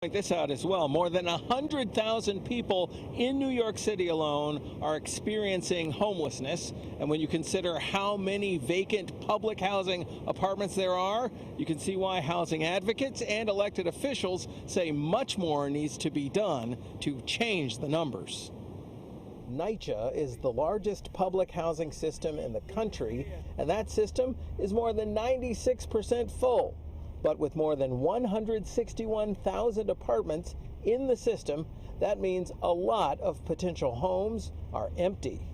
Point this out as well. More than 100,000 people in New York City alone are experiencing homelessness. And when you consider how many vacant public housing apartments there are, you can see why housing advocates and elected officials say much more needs to be done to change the numbers. NYCHA is the largest public housing system in the country, and that system is more than 96% full. But with more than 161,000 apartments in the system, that means a lot of potential homes are empty.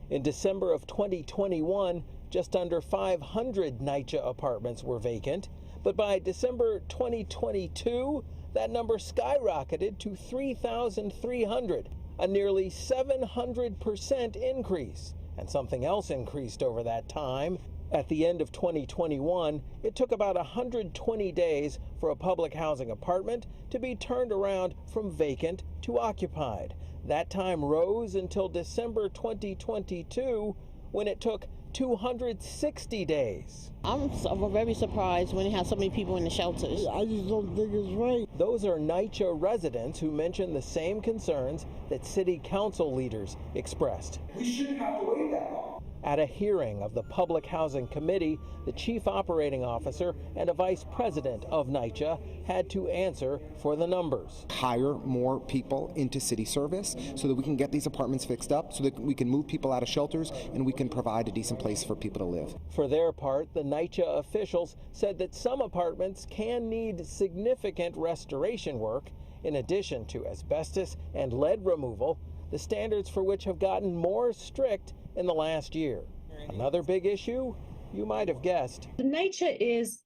In December of 2021, just under 500 NYCHA apartments were vacant, but by December 2022, that number skyrocketed to 3,300, a nearly 700% increase. And something else increased over that time. At the end of 2021, it took about 120 days for a public housing apartment to be turned around from vacant to occupied. That time rose until December 2022, when it took 260 days. I'm very surprised when you have so many people in the shelters. I just don't think it's right. Those are NYCHA residents who mentioned the same concerns that city council leaders expressed. We shouldn't have to wait that long. At a hearing of the Public Housing Committee, the chief operating officer and a vice president of NYCHA had to answer for the numbers. Hire more people into city service so that we can get these apartments fixed up, so that we can move people out of shelters and we can provide a decent place for people to live. For their part, the NYCHA officials said that some apartments can need significant restoration work, in addition to asbestos and lead removal, the standards for which have gotten more strict in the last year. Another big issue, you might have guessed. NYCHA is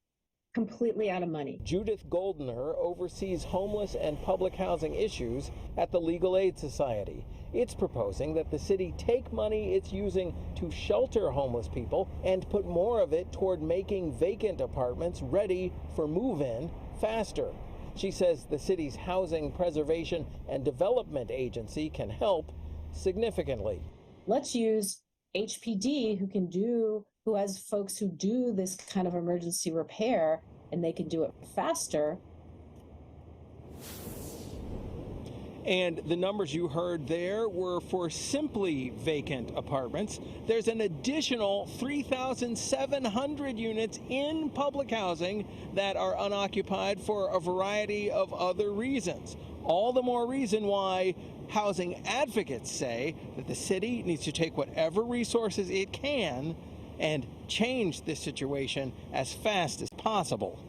completely out of money. Judith Goldner oversees homeless and public housing issues at the Legal Aid Society. It's proposing that the city take money it's using to shelter homeless people and put more of it toward making vacant apartments ready for move-in faster. She says the city's Housing Preservation and Development Agency can help significantly. Let's use HPD, who has folks who do this kind of emergency repair, and they can do it faster. And the numbers you heard there were for simply vacant apartments. There's an additional 3,700 units in public housing that are unoccupied for a variety of other reasons. All the more reason why housing advocates say that the city needs to take whatever resources it can and change this situation as fast as possible.